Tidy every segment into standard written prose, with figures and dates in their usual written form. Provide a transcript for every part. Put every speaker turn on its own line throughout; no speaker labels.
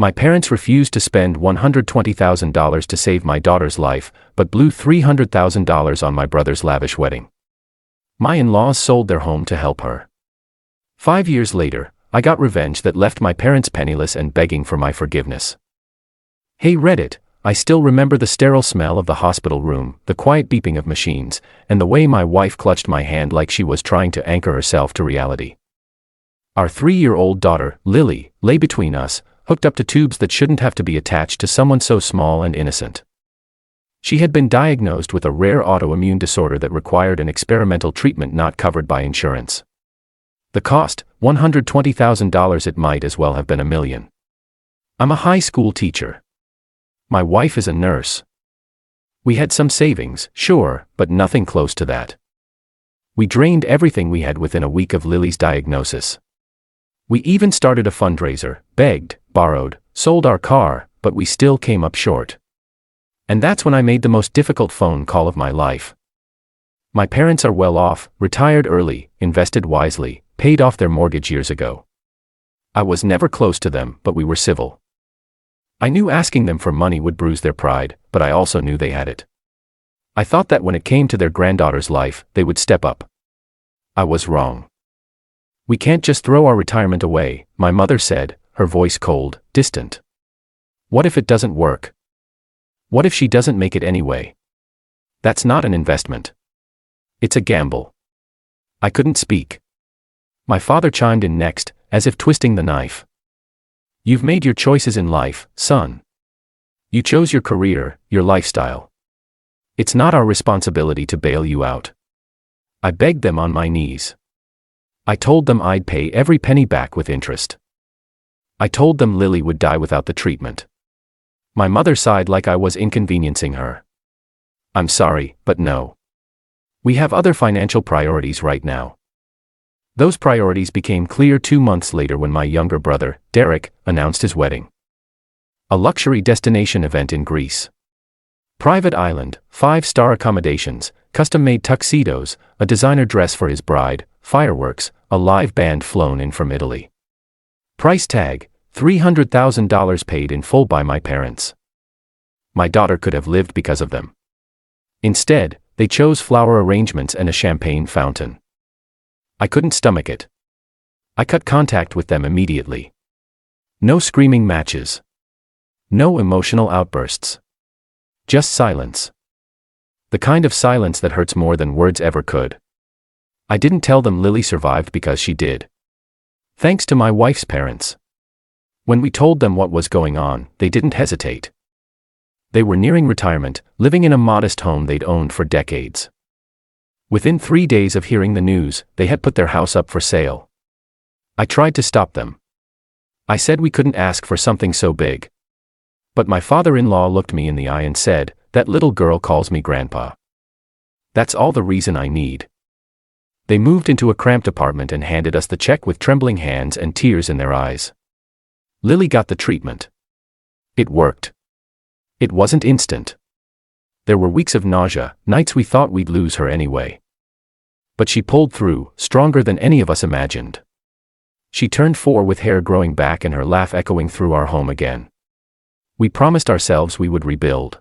My parents refused to spend $120,000 to save my daughter's life, but blew $300,000 on my brother's lavish wedding. My in-laws sold their home to help her. 5 years later, I got revenge that left my parents penniless and begging for my forgiveness. Hey Reddit, I still remember the sterile smell of the hospital room, the quiet beeping of machines, and the way my wife clutched my hand like she was trying to anchor herself to reality. Our 3-year-old daughter, Lily, lay between us, hooked up to tubes that shouldn't have to be attached to someone so small and innocent. She had been diagnosed with a rare autoimmune disorder that required an experimental treatment not covered by insurance. The cost, $120,000. It might as well have been $1 million. I'm a high school teacher. My wife is a nurse. We had some savings, sure, but nothing close to that. We drained everything we had within a week of Lily's diagnosis. We even started a fundraiser, begged, borrowed, sold our car, but we still came up short. And that's when I made the most difficult phone call of my life. My parents are well off, retired early, invested wisely, paid off their mortgage years ago. I was never close to them, but we were civil. I knew asking them for money would bruise their pride, but I also knew they had it. I thought that when it came to their granddaughter's life, they would step up. I was wrong. We can't just throw our retirement away, my mother said, her voice cold, distant. What if it doesn't work? What if she doesn't make it anyway? That's not an investment. It's a gamble. I couldn't speak. My father chimed in next, as if twisting the knife. You've made your choices in life, son. You chose your career, your lifestyle. It's not our responsibility to bail you out. I begged them on my knees. I told them I'd pay every penny back with interest. I told them Lily would die without the treatment. My mother sighed like I was inconveniencing her. I'm sorry, but no. We have other financial priorities right now. Those priorities became clear 2 months later when my younger brother, Derek, announced his wedding. A luxury destination event in Greece. Private island, 5-star accommodations, custom-made tuxedos, a designer dress for his bride, fireworks, a live band flown in from Italy. Price tag, $300,000 paid in full by my parents. My daughter could have lived because of them. Instead, they chose flower arrangements and a champagne fountain. I couldn't stomach it. I cut contact with them immediately. No screaming matches. No emotional outbursts. Just silence. The kind of silence that hurts more than words ever could. I didn't tell them Lily survived because she did. Thanks to my wife's parents. When we told them what was going on, they didn't hesitate. They were nearing retirement, living in a modest home they'd owned for decades. Within 3 days of hearing the news, they had put their house up for sale. I tried to stop them. I said we couldn't ask for something so big. But my father-in-law looked me in the eye and said, "That little girl calls me grandpa. That's all the reason I need." They moved into a cramped apartment and handed us the check with trembling hands and tears in their eyes. Lily got the treatment. It worked. It wasn't instant. There were weeks of nausea, nights we thought we'd lose her anyway. But she pulled through, stronger than any of us imagined. She turned 4 with hair growing back and her laugh echoing through our home again. We promised ourselves we would rebuild.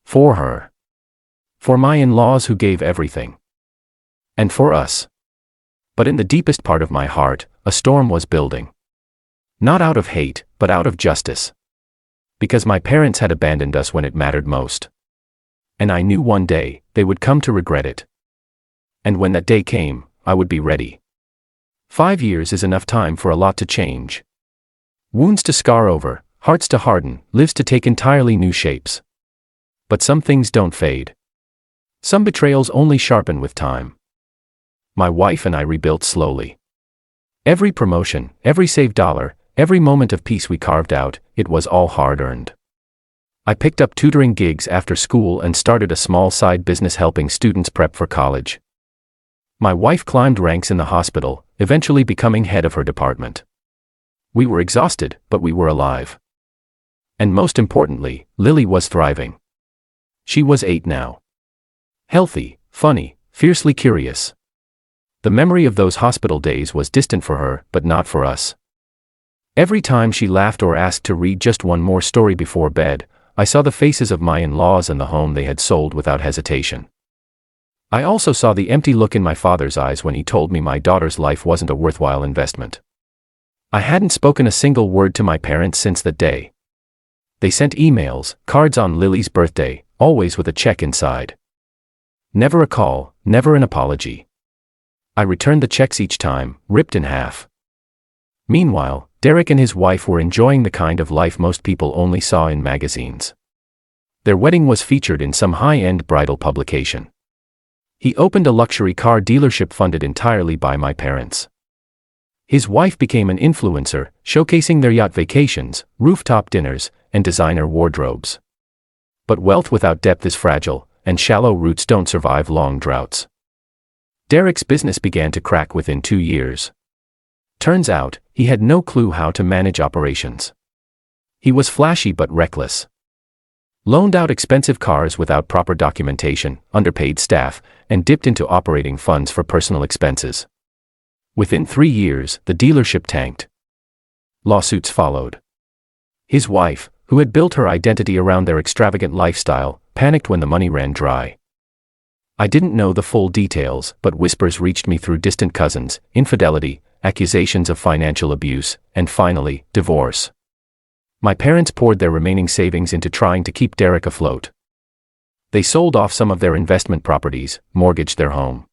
For her. For my in-laws who gave everything. And for us. But in the deepest part of my heart, a storm was building. Not out of hate, but out of justice. Because my parents had abandoned us when it mattered most. And I knew one day, they would come to regret it. And when that day came, I would be ready. 5 years is enough time for a lot to change. Wounds to scar over, hearts to harden, lives to take entirely new shapes. But some things don't fade. Some betrayals only sharpen with time. My wife and I rebuilt slowly. Every promotion, every saved dollar, every moment of peace we carved out, it was all hard-earned. I picked up tutoring gigs after school and started a small side business helping students prep for college. My wife climbed ranks in the hospital, eventually becoming head of her department. We were exhausted, but we were alive. And most importantly, Lily was thriving. She was 8 now. Healthy, funny, fiercely curious. The memory of those hospital days was distant for her, but not for us. Every time she laughed or asked to read just one more story before bed, I saw the faces of my in-laws and the home they had sold without hesitation. I also saw the empty look in my father's eyes when he told me my daughter's life wasn't a worthwhile investment. I hadn't spoken a single word to my parents since that day. They sent emails, cards on Lily's birthday, always with a check inside. Never a call, never an apology. I returned the checks each time, ripped in half. Meanwhile, Derek and his wife were enjoying the kind of life most people only saw in magazines. Their wedding was featured in some high-end bridal publication. He opened a luxury car dealership funded entirely by my parents. His wife became an influencer, showcasing their yacht vacations, rooftop dinners, and designer wardrobes. But wealth without depth is fragile, and shallow roots don't survive long droughts. Derek's business began to crack within 2 years. Turns out, he had no clue how to manage operations. He was flashy but reckless. Loaned out expensive cars without proper documentation, underpaid staff, and dipped into operating funds for personal expenses. Within 3 years, the dealership tanked. Lawsuits followed. His wife, who had built her identity around their extravagant lifestyle, panicked when the money ran dry. I didn't know the full details, but whispers reached me through distant cousins, infidelity, accusations of financial abuse, and finally, divorce. My parents poured their remaining savings into trying to keep Derek afloat. They sold off some of their investment properties, mortgaged their home.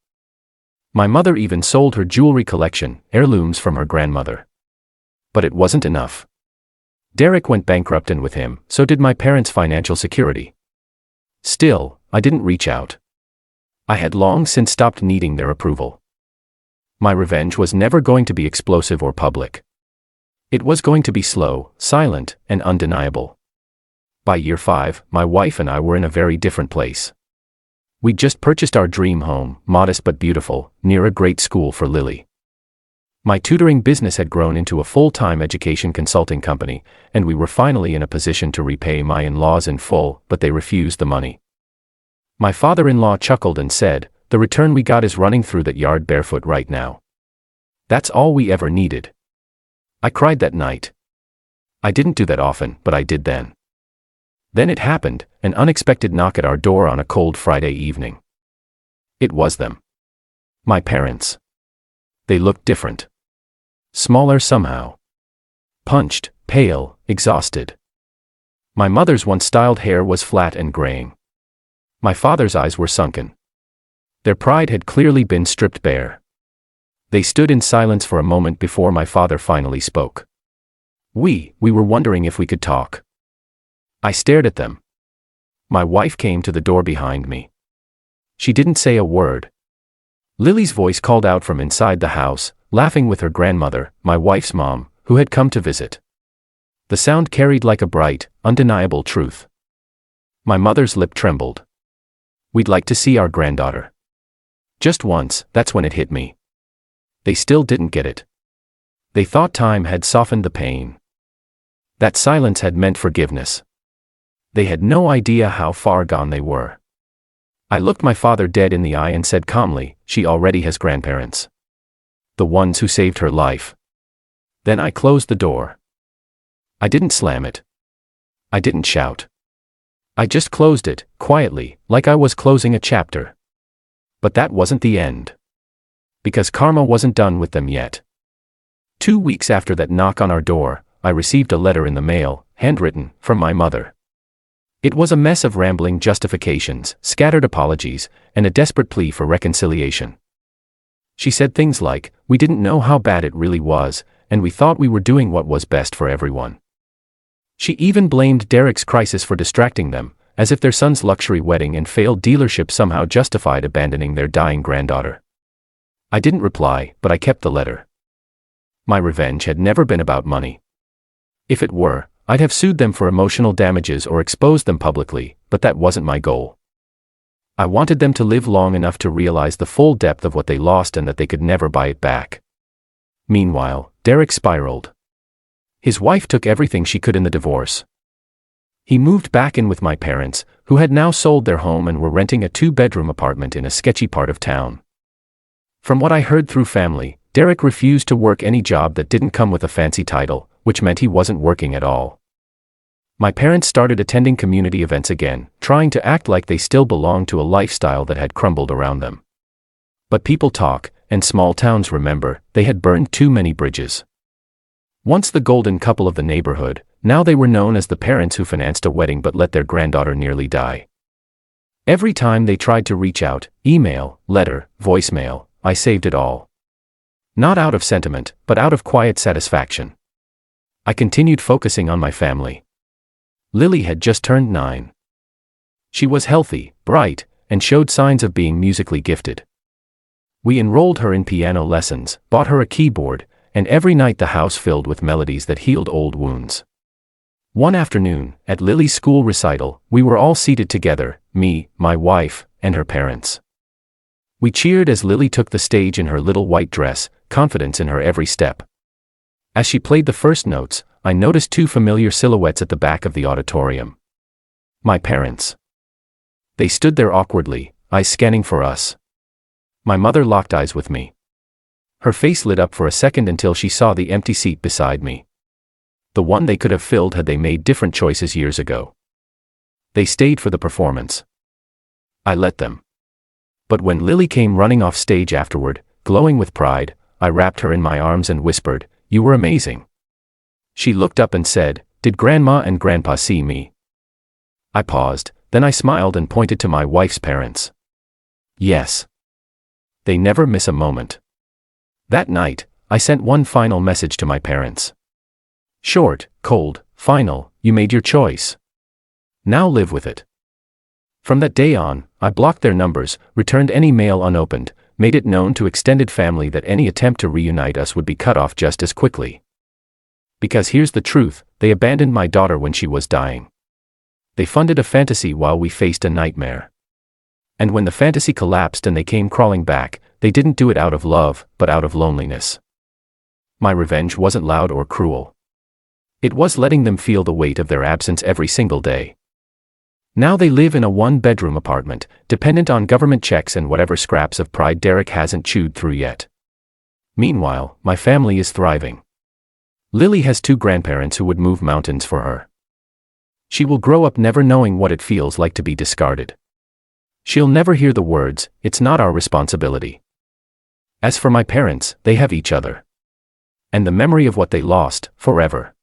My mother even sold her jewelry collection, heirlooms from her grandmother. But it wasn't enough. Derek went bankrupt, and with him, so did my parents' financial security. Still, I didn't reach out. I had long since stopped needing their approval. My revenge was never going to be explosive or public. It was going to be slow, silent, and undeniable. By year 5, my wife and I were in a very different place. We'd just purchased our dream home, modest but beautiful, near a great school for Lily. My tutoring business had grown into a full-time education consulting company, and we were finally in a position to repay my in-laws in full, but they refused the money. My father-in-law chuckled and said, "The return we got is running through that yard barefoot right now. That's all we ever needed." I cried that night. I didn't do that often, but I did then. Then it happened, an unexpected knock at our door on a cold Friday evening. It was them. My parents. They looked different. Smaller somehow. Punched, pale, exhausted. My mother's once-styled hair was flat and graying. My father's eyes were sunken. Their pride had clearly been stripped bare. They stood in silence for a moment before my father finally spoke. We were wondering if we could talk. I stared at them. My wife came to the door behind me. She didn't say a word. Lily's voice called out from inside the house, laughing with her grandmother, my wife's mom, who had come to visit. The sound carried like a bright, undeniable truth. My mother's lip trembled. "We'd like to see our granddaughter." Just once, that's when it hit me. They still didn't get it. They thought time had softened the pain. That silence had meant forgiveness. They had no idea how far gone they were. I looked my father dead in the eye and said calmly, "She already has grandparents. The ones who saved her life." Then I closed the door. I didn't slam it. I didn't shout. I just closed it, quietly, like I was closing a chapter. But that wasn't the end. Because karma wasn't done with them yet. 2 weeks after that knock on our door, I received a letter in the mail, handwritten, from my mother. It was a mess of rambling justifications, scattered apologies, and a desperate plea for reconciliation. She said things like, "We didn't know how bad it really was, and we thought we were doing what was best for everyone." She even blamed Derek's crisis for distracting them, as if their son's luxury wedding and failed dealership somehow justified abandoning their dying granddaughter. I didn't reply, but I kept the letter. My revenge had never been about money. If it were, I'd have sued them for emotional damages or exposed them publicly, but that wasn't my goal. I wanted them to live long enough to realize the full depth of what they lost and that they could never buy it back. Meanwhile, Derek spiraled. His wife took everything she could in the divorce. He moved back in with my parents, who had now sold their home and were renting a 2-bedroom apartment in a sketchy part of town. From what I heard through family, Derek refused to work any job that didn't come with a fancy title, which meant he wasn't working at all. My parents started attending community events again, trying to act like they still belonged to a lifestyle that had crumbled around them. But people talk, and small towns remember, they had burned too many bridges. Once the golden couple of the neighborhood, now they were known as the parents who financed a wedding but let their granddaughter nearly die. Every time they tried to reach out, email, letter, voicemail, I saved it all. Not out of sentiment, but out of quiet satisfaction. I continued focusing on my family. Lily had just turned 9. She was healthy, bright, and showed signs of being musically gifted. We enrolled her in piano lessons, bought her a keyboard, and every night the house filled with melodies that healed old wounds. One afternoon, at Lily's school recital, we were all seated together, me, my wife, and her parents. We cheered as Lily took the stage in her little white dress, confidence in her every step. As she played the first notes, I noticed 2 familiar silhouettes at the back of the auditorium. My parents. They stood there awkwardly, eyes scanning for us. My mother locked eyes with me. Her face lit up for a second until she saw the empty seat beside me. The one they could have filled had they made different choices years ago. They stayed for the performance. I let them. But when Lily came running off stage afterward, glowing with pride, I wrapped her in my arms and whispered, "You were amazing." She looked up and said, "Did Grandma and Grandpa see me?" I paused, then I smiled and pointed to my wife's parents. Yes. They never miss a moment. That night, I sent one final message to my parents. Short, cold, final, you made your choice. Now live with it. From that day on, I blocked their numbers, returned any mail unopened, made it known to extended family that any attempt to reunite us would be cut off just as quickly. Because here's the truth, they abandoned my daughter when she was dying. They funded a fantasy while we faced a nightmare. And when the fantasy collapsed and they came crawling back, they didn't do it out of love, but out of loneliness. My revenge wasn't loud or cruel. It was letting them feel the weight of their absence every single day. Now they live in a 1-bedroom apartment, dependent on government checks and whatever scraps of pride Derek hasn't chewed through yet. Meanwhile, my family is thriving. Lily has 2 grandparents who would move mountains for her. She will grow up never knowing what it feels like to be discarded. She'll never hear the words, "It's not our responsibility." As for my parents, they have each other. And the memory of what they lost, forever.